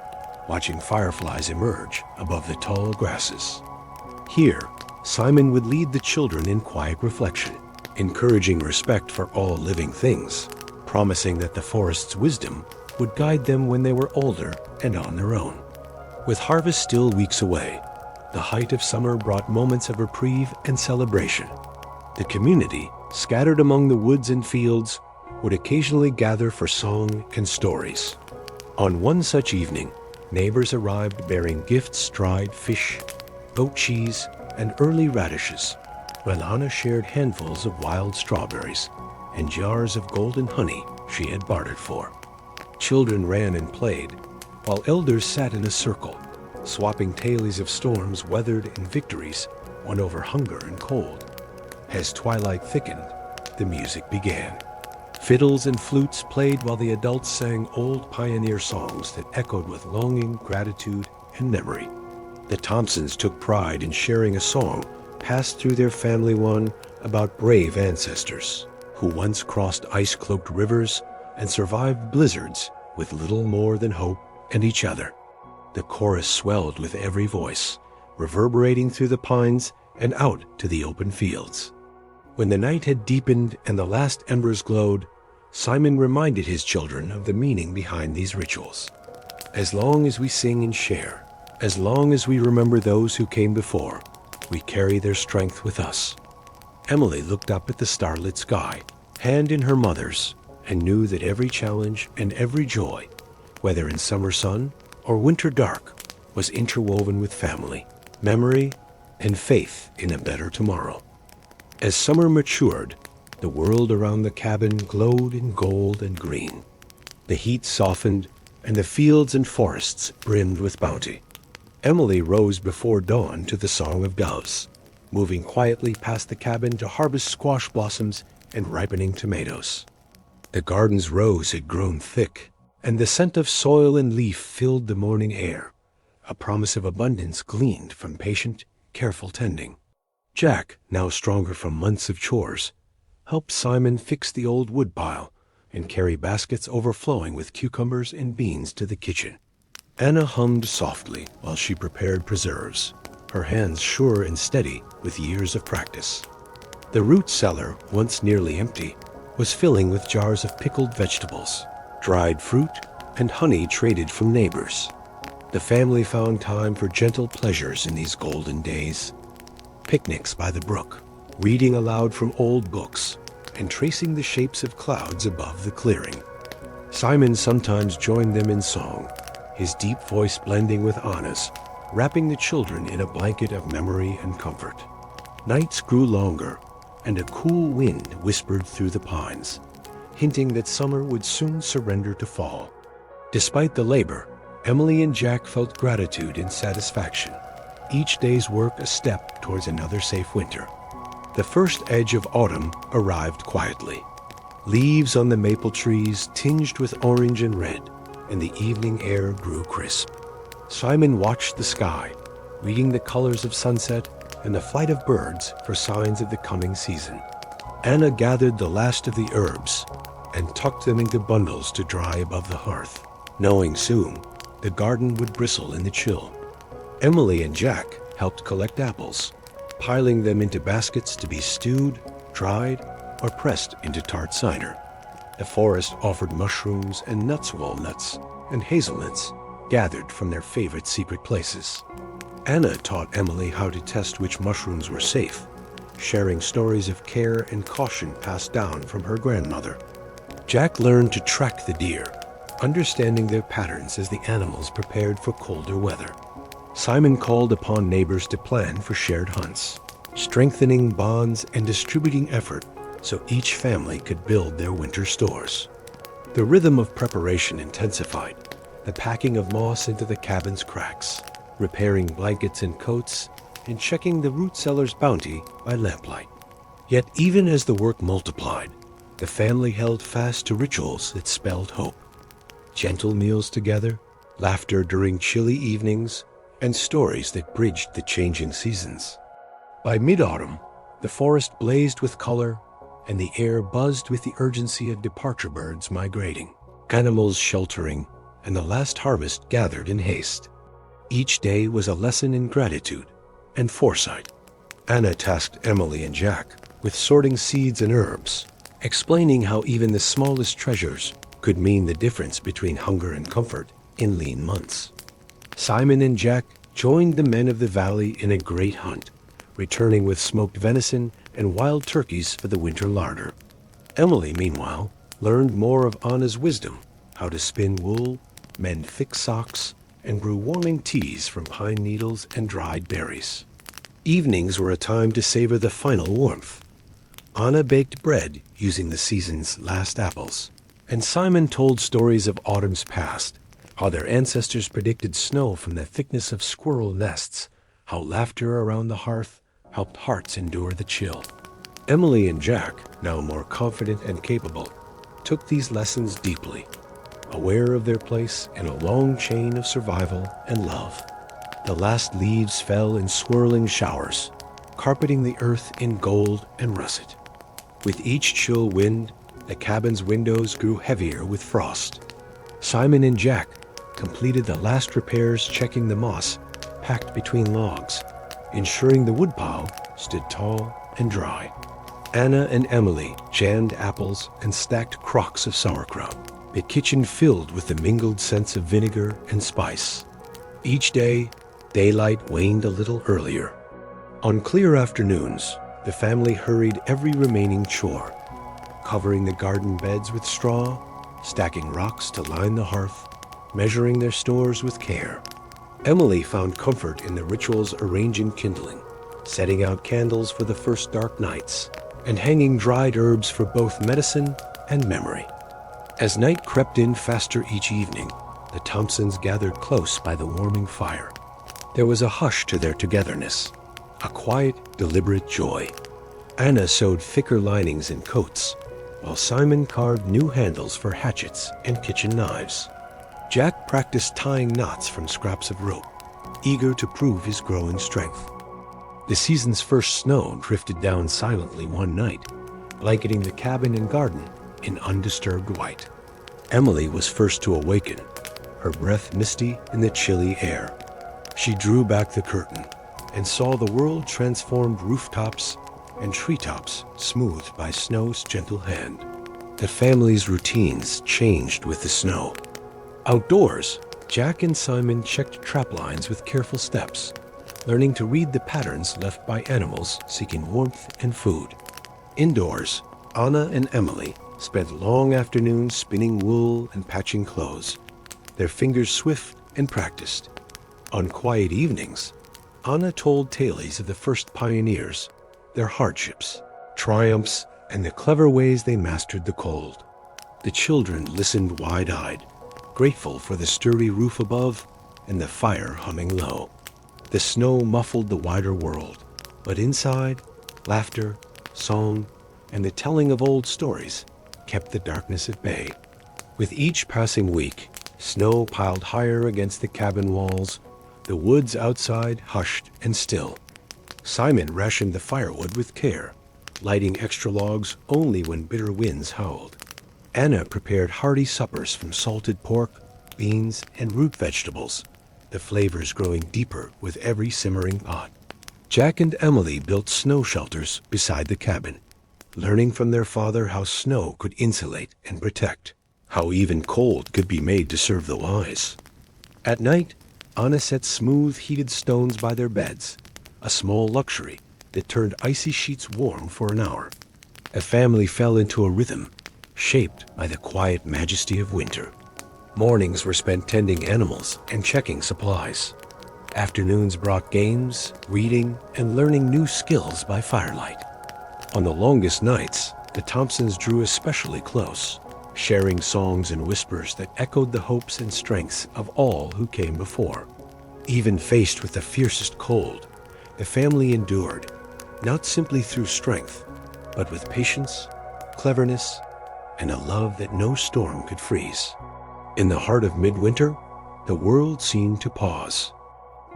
watching fireflies emerge above the tall grasses. Here, Simon would lead the children in quiet reflection, encouraging respect for all living things, promising that the forest's wisdom would guide them when they were older and on their own. With harvest still weeks away, the height of summer brought moments of reprieve and celebration. The community, scattered among the woods and fields, would occasionally gather for song and stories. On one such evening, neighbors arrived bearing gifts: dried fish, goat cheese, and early radishes, while Anna shared handfuls of wild strawberries and jars of golden honey she had bartered for. Children ran and played, while elders sat in a circle, swapping tales of storms weathered and victories won over hunger and cold. As twilight thickened, the music began. Fiddles and flutes played while the adults sang old pioneer songs that echoed with longing, gratitude, and memory. The Thompsons took pride in sharing a song passed through their family, one about brave ancestors who once crossed ice-cloaked rivers and survived blizzards with little more than hope and each other. The chorus swelled with every voice, reverberating through the pines and out to the open fields. When the night had deepened and the last embers glowed, Simon reminded his children of the meaning behind these rituals. As long as we sing and share, as long as we remember those who came before, we carry their strength with us. Emily looked up at the starlit sky, hand in her mother's, and knew that every challenge and every joy, whether in summer sun or winter dark, was interwoven with family, memory, and faith in a better tomorrow. As summer matured, the world around the cabin glowed in gold and green. The heat softened, and the fields and forests brimmed with bounty. Emily rose before dawn to the song of doves, moving quietly past the cabin to harvest squash blossoms and ripening tomatoes. The garden's rose had grown thick, and the scent of soil and leaf filled the morning air, a promise of abundance gleaned from patient, careful tending. Jack, now stronger from months of chores, helped Simon fix the old woodpile and carry baskets overflowing with cucumbers and beans to the kitchen. Anna hummed softly while she prepared preserves, her hands sure and steady with years of practice. The root cellar, once nearly empty, was filling with jars of pickled vegetables, dried fruit, and honey traded from neighbors. The family found time for gentle pleasures in these golden days. Picnics by the brook, reading aloud from old books, and tracing the shapes of clouds above the clearing. Simon sometimes joined them in song, his deep voice blending with Anna's, wrapping the children in a blanket of memory and comfort. Nights grew longer, and a cool wind whispered through the pines, hinting that summer would soon surrender to fall. Despite the labor, Emily and Jack felt gratitude and satisfaction, each day's work a step towards another safe winter. The first edge of autumn arrived quietly. Leaves on the maple trees tinged with orange and red, and the evening air grew crisp. Simon watched the sky, reading the colors of sunset and the flight of birds for signs of the coming season. Anna gathered the last of the herbs and tucked them into bundles to dry above the hearth, knowing soon the garden would bristle in the chill. Emily and Jack helped collect apples, piling them into baskets to be stewed, dried, or pressed into tart cider. The forest offered mushrooms and nuts, walnuts, and hazelnuts gathered from their favorite secret places. Anna taught Emily how to test which mushrooms were safe, sharing stories of care and caution passed down from her grandmother. Jack learned to track the deer, understanding their patterns as the animals prepared for colder weather. Simon called upon neighbors to plan for shared hunts, strengthening bonds and distributing effort so each family could build their winter stores. The rhythm of preparation intensified, the packing of moss into the cabin's cracks, repairing blankets and coats, and checking the root cellar's bounty by lamplight. Yet even as the work multiplied, the family held fast to rituals that spelled hope. Gentle meals together, laughter during chilly evenings, and stories that bridged the changing seasons. By mid-autumn, the forest blazed with color, and the air buzzed with the urgency of departure birds migrating, animals sheltering, and the last harvest gathered in haste. Each day was a lesson in gratitude and foresight. Anna tasked Emily and Jack with sorting seeds and herbs, explaining how even the smallest treasures could mean the difference between hunger and comfort in lean months. Simon and Jack joined the men of the valley in a great hunt, returning with smoked venison and wild turkeys for the winter larder. Emily, meanwhile, learned more of Anna's wisdom, how to spin wool, mend thick socks, and brew warming teas from pine needles and dried berries. Evenings were a time to savor the final warmth. Anna baked bread using the season's last apples, and Simon told stories of autumn's past, how their ancestors predicted snow from the thickness of squirrel nests, how laughter around the hearth helped hearts endure the chill. Emily and Jack, now more confident and capable, took these lessons deeply, aware of their place in a long chain of survival and love. The last leaves fell in swirling showers, carpeting the earth in gold and russet. With each chill wind, the cabin's windows grew heavier with frost. Simon and Jack completed the last repairs, checking the moss packed between logs, ensuring the woodpile stood tall and dry. Anna and Emily jammed apples and stacked crocks of sauerkraut, the kitchen filled with the mingled scents of vinegar and spice. Each day, daylight waned a little earlier. On clear afternoons, the family hurried every remaining chore, covering the garden beds with straw, stacking rocks to line the hearth, measuring their stores with care. Emily found comfort in the ritual's arranging kindling, setting out candles for the first dark nights, and hanging dried herbs for both medicine and memory. As night crept in faster each evening, the Thompsons gathered close by the warming fire. There was a hush to their togetherness, a quiet, deliberate joy. Anna sewed thicker linings in coats, while Simon carved new handles for hatchets and kitchen knives. Jack practiced tying knots from scraps of rope, eager to prove his growing strength. The season's first snow drifted down silently one night, blanketing the cabin and garden in undisturbed white. Emily was first to awaken, her breath misty in the chilly air. She drew back the curtain and saw the world-transformed rooftops and treetops smoothed by snow's gentle hand. The family's routines changed with the snow. Outdoors, Jack and Simon checked trap lines with careful steps, learning to read the patterns left by animals seeking warmth and food. Indoors, Anna and Emily spent long afternoons spinning wool and patching clothes, their fingers swift and practiced. On quiet evenings, Anna told tales of the first pioneers, their hardships, triumphs, and the clever ways they mastered the cold. The children listened wide-eyed, grateful for the sturdy roof above and the fire humming low. The snow muffled the wider world, but inside, laughter, song, and the telling of old stories kept the darkness at bay. With each passing week, snow piled higher against the cabin walls, the woods outside hushed and still. Simon rationed the firewood with care, lighting extra logs only when bitter winds howled. Anna prepared hearty suppers from salted pork, beans, and root vegetables, the flavors growing deeper with every simmering pot. Jack and Emily built snow shelters beside the cabin, learning from their father how snow could insulate and protect, how even cold could be made to serve the wise. At night, Anna set smooth, heated stones by their beds, a small luxury that turned icy sheets warm for an hour. A family fell into a rhythm, shaped by the quiet majesty of winter. Mornings were spent tending animals and checking supplies. Afternoons brought games, reading, and learning new skills by firelight. On the longest nights, the Thompsons drew especially close, sharing songs and whispers that echoed the hopes and strengths of all who came before. Even faced with the fiercest cold, the family endured, not simply through strength, but with patience, cleverness, and a love that no storm could freeze. In the heart of midwinter, the world seemed to pause.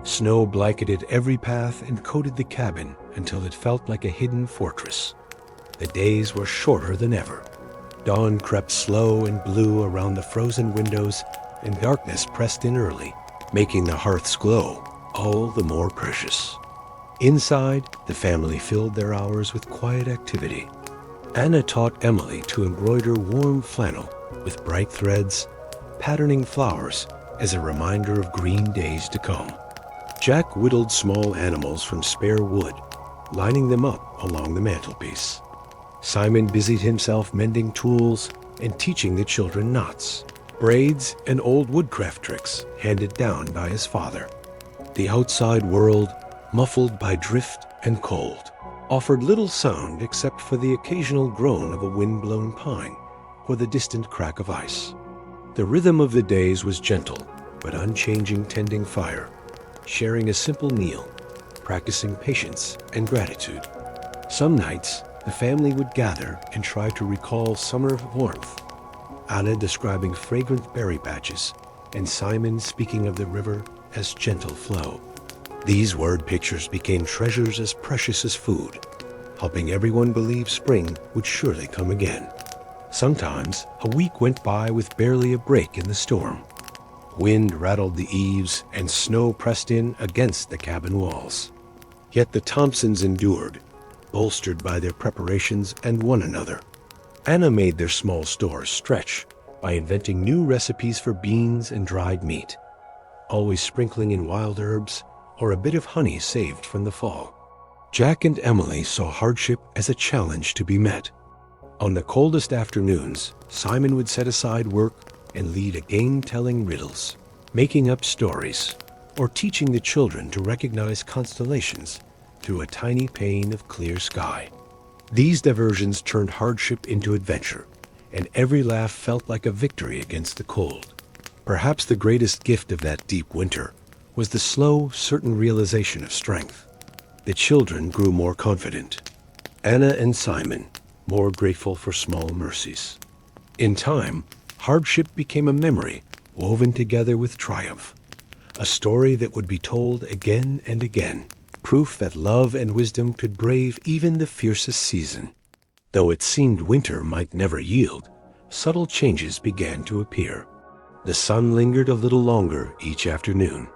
Snow blanketed every path and coated the cabin until it felt like a hidden fortress. The days were shorter than ever. Dawn crept slow and blue around the frozen windows, and darkness pressed in early, making the hearth's glow all the more precious. Inside, the family filled their hours with quiet activity. Anna taught Emily to embroider warm flannel with bright threads, patterning flowers as a reminder of green days to come. Jack whittled small animals from spare wood, lining them up along the mantelpiece. Simon busied himself mending tools and teaching the children knots, braids, and old woodcraft tricks handed down by his father. The outside world, muffled by drift and cold, offered little sound except for the occasional groan of a wind-blown pine or the distant crack of ice. The rhythm of the days was gentle but unchanging, tending fire, sharing a simple meal, practicing patience and gratitude. Some nights, the family would gather and try to recall summer warmth, Anna describing fragrant berry patches, and Simon speaking of the river as gentle flow. These word pictures became treasures as precious as food, helping everyone believe spring would surely come again. Sometimes a week went by with barely a break in the storm. Wind rattled the eaves and snow pressed in against the cabin walls. Yet the Thompsons endured, bolstered by their preparations and one another. Anna made their small stores stretch by inventing new recipes for beans and dried meat, always sprinkling in wild herbs or a bit of honey saved from the fall. Jack and Emily saw hardship as a challenge to be met. On the coldest afternoons, Simon would set aside work and lead a game telling riddles, making up stories, or teaching the children to recognize constellations through a tiny pane of clear sky. These diversions turned hardship into adventure, and every laugh felt like a victory against the cold. Perhaps the greatest gift of that deep winter was the slow, certain realization of strength. The children grew more confident. Anna and Simon more grateful for small mercies. In time, hardship became a memory woven together with triumph, a story that would be told again and again, proof that love and wisdom could brave even the fiercest season. Though it seemed winter might never yield, subtle changes began to appear. The sun lingered a little longer each afternoon.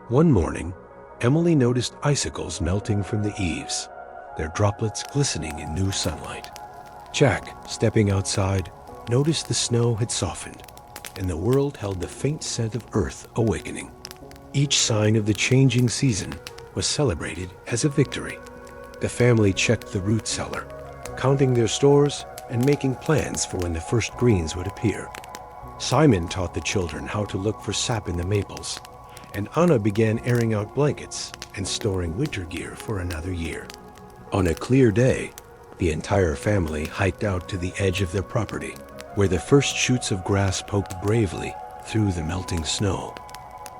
One morning, Emily noticed icicles melting from the eaves, their droplets glistening in new sunlight. Jack, stepping outside, noticed the snow had softened, and the world held the faint scent of earth awakening. Each sign of the changing season was celebrated as a victory. The family checked the root cellar, counting their stores and making plans for when the first greens would appear. Simon taught the children how to look for sap in the maples, and Anna began airing out blankets and storing winter gear for another year. On a clear day, the entire family hiked out to the edge of their property, where the first shoots of grass poked bravely through the melting snow.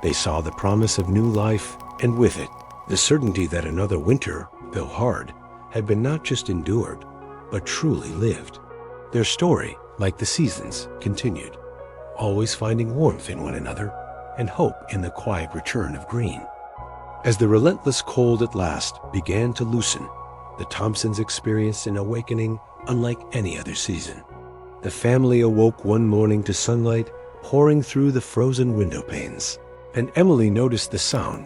They saw the promise of new life, and with it, the certainty that another winter, though hard, had been not just endured, but truly lived. Their story, like the seasons, continued, always finding warmth in one another and hope in the quiet return of green. As the relentless cold at last began to loosen, the Thompsons experienced an awakening unlike any other season. The family awoke one morning to sunlight pouring through the frozen window panes, and Emily noticed the sound,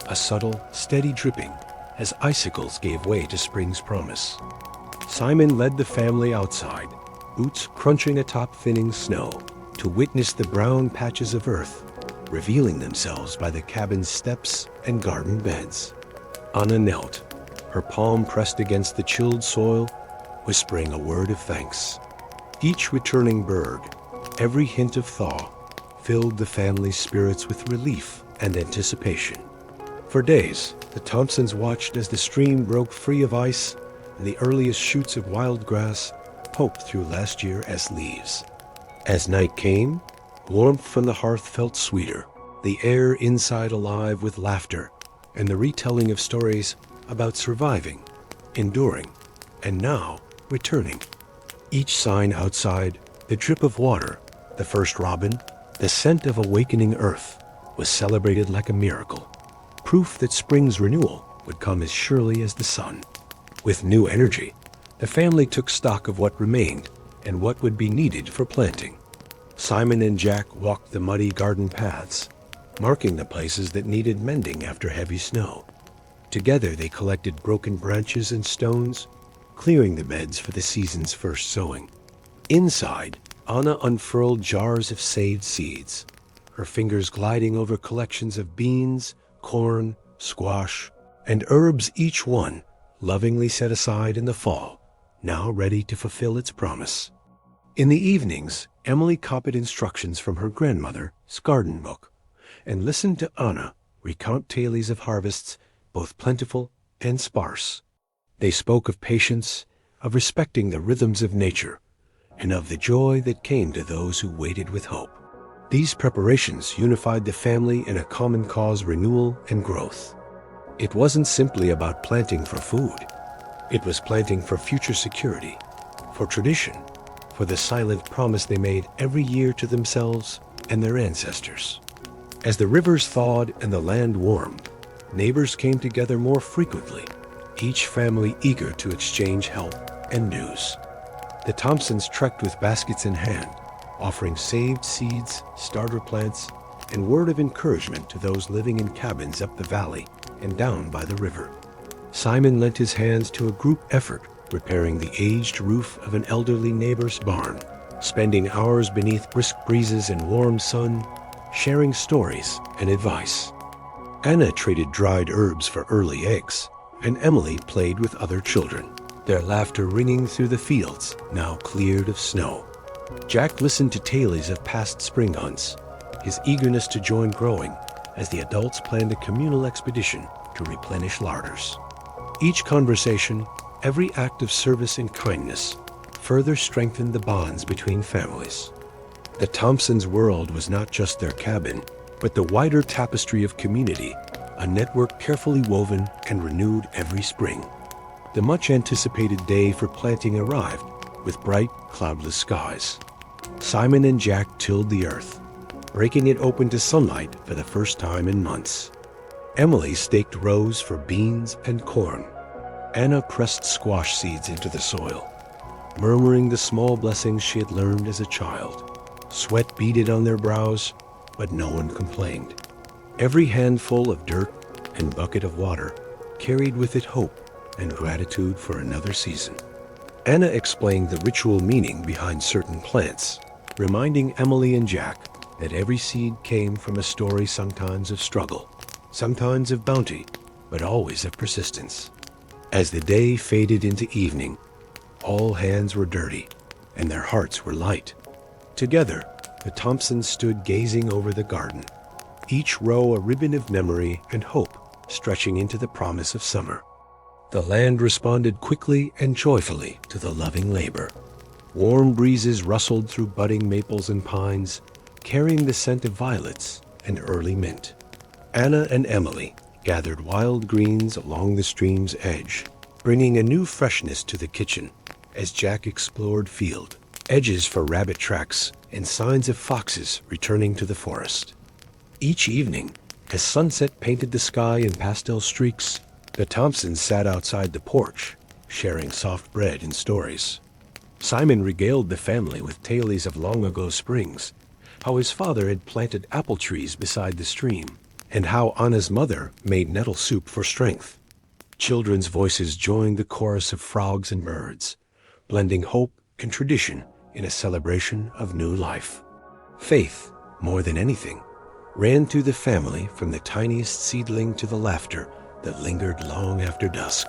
a subtle, steady dripping as icicles gave way to spring's promise. Simon led the family outside, boots crunching atop thinning snow, to witness the brown patches of earth revealing themselves by the cabin's steps and garden beds. Anna knelt, her palm pressed against the chilled soil, whispering a word of thanks. Each returning berg, every hint of thaw, filled the family's spirits with relief and anticipation. For days, the Thompsons watched as the stream broke free of ice and the earliest shoots of wild grass poked through last year as leaves. As night came, warmth from the hearth felt sweeter, the air inside alive with laughter and the retelling of stories about surviving, enduring, and now returning. Each sign outside, the drip of water, the first robin, the scent of awakening earth, was celebrated like a miracle, proof that spring's renewal would come as surely as the sun. With new energy, the family took stock of what remained and what would be needed for planting. Simon and Jack walked the muddy garden paths, marking the places that needed mending after heavy snow. Together they collected broken branches and stones, clearing the beds for the season's first sowing. Inside, Anna unfurled jars of saved seeds, her fingers gliding over collections of beans, corn, squash, and herbs, each one lovingly set aside in the fall, now ready to fulfill its promise. In the evenings, Emily copied instructions from her grandmother's garden book and listened to Anna recount tales of harvests both plentiful and sparse. They spoke of patience, of respecting the rhythms of nature, and of the joy that came to those who waited with hope. These preparations unified the family in a common cause: renewal and growth. It wasn't simply about planting for food. It was planting for future security, for tradition, for the silent promise they made every year to themselves and their ancestors. As the rivers thawed and the land warmed, neighbors came together more frequently, each family eager to exchange help and news. The Thompsons trekked with baskets in hand, offering saved seeds, starter plants, and word of encouragement to those living in cabins up the valley and down by the river. Simon lent his hands to a group effort repairing the aged roof of an elderly neighbor's barn, spending hours beneath brisk breezes and warm sun, sharing stories and advice. Anna traded dried herbs for early eggs, and Emily played with other children, their laughter ringing through the fields now cleared of snow. Jack listened to tales of past spring hunts, his eagerness to join growing as the adults planned a communal expedition to replenish larders. Each conversation, every act of service and kindness, further strengthened the bonds between families. The Thompsons' world was not just their cabin, but the wider tapestry of community, a network carefully woven and renewed every spring. The much-anticipated day for planting arrived, with bright, cloudless skies. Simon and Jack tilled the earth, breaking it open to sunlight for the first time in months. Emily staked rows for beans and corn. Anna pressed squash seeds into the soil, murmuring the small blessings she had learned as a child. Sweat beaded on their brows, but no one complained. Every handful of dirt and bucket of water carried with it hope and gratitude for another season. Anna explained the ritual meaning behind certain plants, reminding Emily and Jack that every seed came from a story, sometimes of struggle, sometimes of bounty, but always of persistence. As the day faded into evening, all hands were dirty and their hearts were light. Together, the Thompsons stood gazing over the garden, each row a ribbon of memory and hope stretching into the promise of summer. The land responded quickly and joyfully to the loving labor. Warm breezes rustled through budding maples and pines, carrying the scent of violets and early mint. Anna and Emily gathered wild greens along the stream's edge, bringing a new freshness to the kitchen as Jack explored field edges for rabbit tracks and signs of foxes returning to the forest. Each evening, as sunset painted the sky in pastel streaks, the Thompsons sat outside the porch, sharing soft bread and stories. Simon regaled the family with tales of long-ago springs, how his father had planted apple trees beside the stream, and how Anna's mother made nettle soup for strength. Children's voices joined the chorus of frogs and birds, blending hope and tradition in a celebration of new life. Faith, more than anything, ran through the family from the tiniest seedling to the laughter that lingered long after dusk.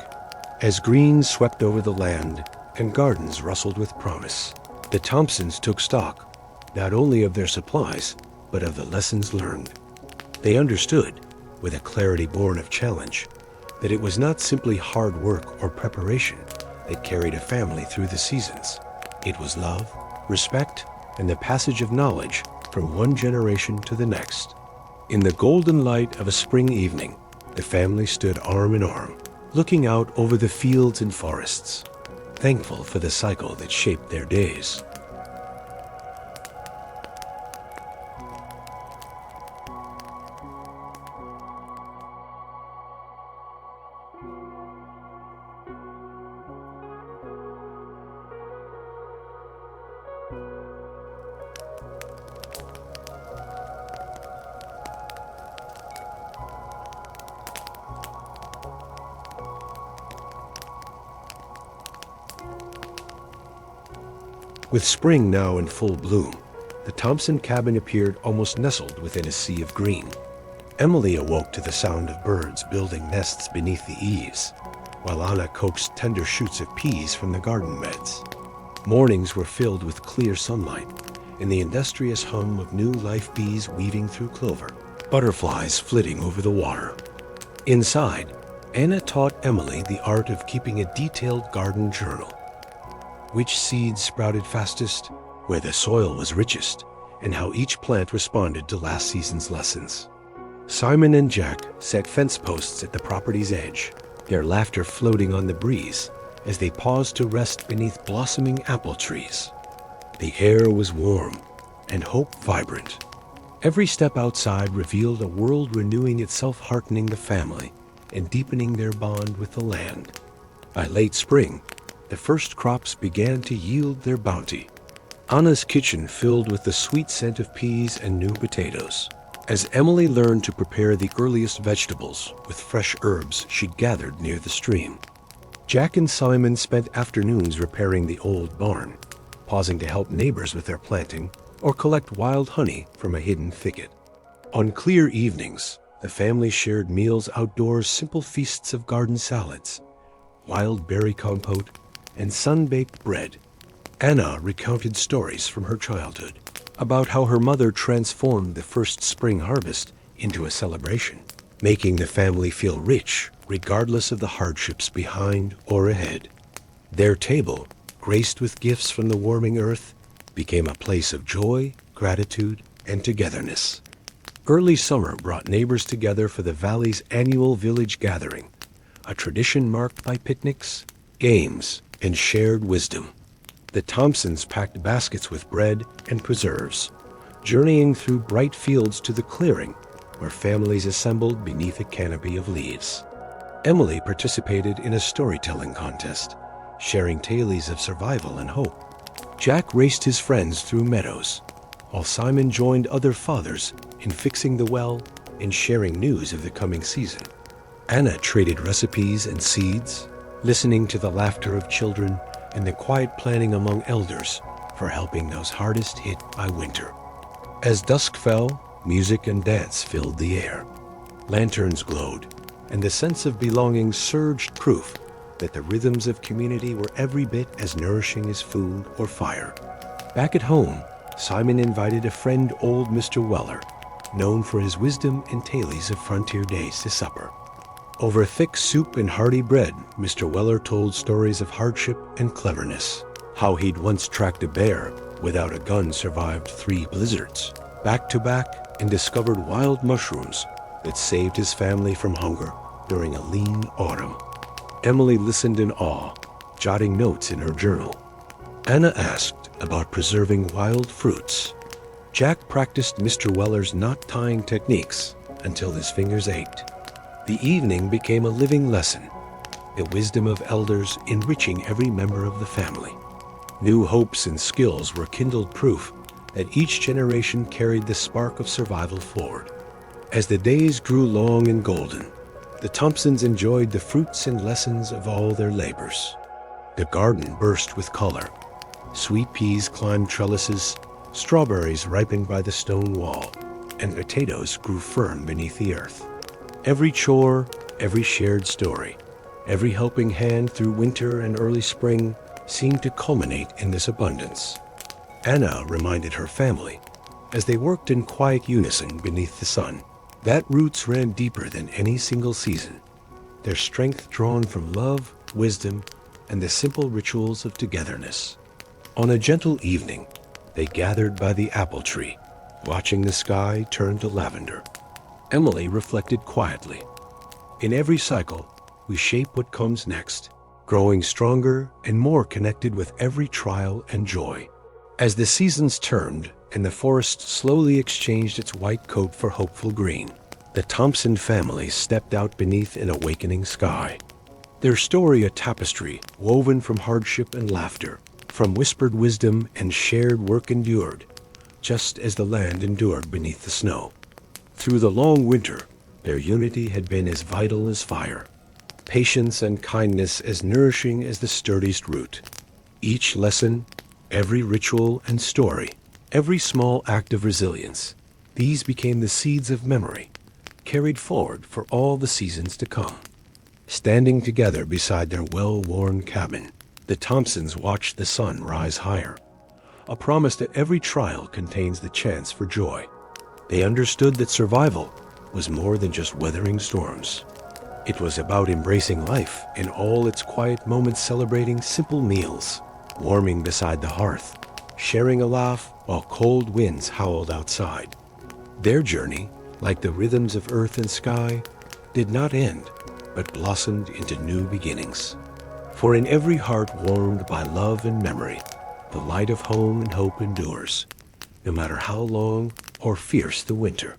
As greens swept over the land and gardens rustled with promise, the Thompsons took stock not only of their supplies, but of the lessons learned. They understood, with a clarity born of challenge, that it was not simply hard work or preparation that carried a family through the seasons. It was love, respect, and the passage of knowledge from one generation to the next. In the golden light of a spring evening, the family stood arm in arm, looking out over the fields and forests, thankful for the cycle that shaped their days. With spring now in full bloom, the Thompson cabin appeared almost nestled within a sea of green. Emily awoke to the sound of birds building nests beneath the eaves, while Anna coaxed tender shoots of peas from the garden beds. Mornings were filled with clear sunlight and the industrious hum of new life bees weaving through clover, butterflies flitting over the water. Inside, Anna taught Emily the art of keeping a detailed garden journal. Which seeds sprouted fastest, where the soil was richest, and how each plant responded to last season's lessons. Simon and Jack set fence posts at the property's edge, their laughter floating on the breeze as they paused to rest beneath blossoming apple trees. The air was warm and hope vibrant. Every step outside revealed a world renewing itself, heartening the family and deepening their bond with the land. By late spring, the first crops began to yield their bounty. Anna's kitchen filled with the sweet scent of peas and new potatoes, as Emily learned to prepare the earliest vegetables with fresh herbs she'd gathered near the stream. Jack and Simon spent afternoons repairing the old barn, pausing to help neighbors with their planting or collect wild honey from a hidden thicket. On clear evenings, the family shared meals outdoors, simple feasts of garden salads, wild berry compote, and sun-baked bread. Anna recounted stories from her childhood about how her mother transformed the first spring harvest into a celebration, making the family feel rich regardless of the hardships behind or ahead. Their table, graced with gifts from the warming earth, became a place of joy, gratitude, and togetherness. Early summer brought neighbors together for the valley's annual village gathering, a tradition marked by picnics, games, and shared wisdom. The Thompsons packed baskets with bread and preserves, journeying through bright fields to the clearing where families assembled beneath a canopy of leaves. Emily participated in a storytelling contest, sharing tales of survival and hope. Jack raced his friends through meadows, while Simon joined other fathers in fixing the well and sharing news of the coming season. Anna traded recipes and seeds, listening to the laughter of children and the quiet planning among elders for helping those hardest hit by winter. As dusk fell, music and dance filled the air. Lanterns glowed, and the sense of belonging surged, proof that the rhythms of community were every bit as nourishing as food or fire. Back at home, Simon invited a friend, old Mr. Weller, known for his wisdom and tales of frontier days, to supper. Over thick soup and hearty bread, Mr. Weller told stories of hardship and cleverness, how he'd once tracked a bear without a gun, survived 3 blizzards, back to back, and discovered wild mushrooms that saved his family from hunger during a lean autumn. Emily listened in awe, jotting notes in her journal. Anna asked about preserving wild fruits. Jack practiced Mr. Weller's knot-tying techniques until his fingers ached. The evening became a living lesson, the wisdom of elders enriching every member of the family. New hopes and skills were kindled, proof that each generation carried the spark of survival forward. As the days grew long and golden, the Thompsons enjoyed the fruits and lessons of all their labors. The garden burst with color. Sweet peas climbed trellises, strawberries ripened by the stone wall, and potatoes grew firm beneath the earth. Every chore, every shared story, every helping hand through winter and early spring seemed to culminate in this abundance. Anna reminded her family, as they worked in quiet unison beneath the sun, that roots ran deeper than any single season, their strength drawn from love, wisdom, and the simple rituals of togetherness. On a gentle evening, they gathered by the apple tree, watching the sky turn to lavender. Emily reflected quietly. In every cycle, we shape what comes next, growing stronger and more connected with every trial and joy. As the seasons turned and the forest slowly exchanged its white coat for hopeful green, the Thompson family stepped out beneath an awakening sky. Their story a tapestry woven from hardship and laughter, from whispered wisdom and shared work endured, just as the land endured beneath the snow. Through the long winter, their unity had been as vital as fire, patience and kindness as nourishing as the sturdiest root. Each lesson, every ritual and story, every small act of resilience, these became the seeds of memory, carried forward for all the seasons to come. Standing together beside their well-worn cabin, the Thompsons watched the sun rise higher, a promise that every trial contains the chance for joy. They understood that survival was more than just weathering storms. It was about embracing life in all its quiet moments, celebrating simple meals, warming beside the hearth, sharing a laugh while cold winds howled outside. Their journey, like the rhythms of earth and sky, did not end, but blossomed into new beginnings. For in every heart warmed by love and memory, the light of home and hope endures, no matter how long or fierce the winter.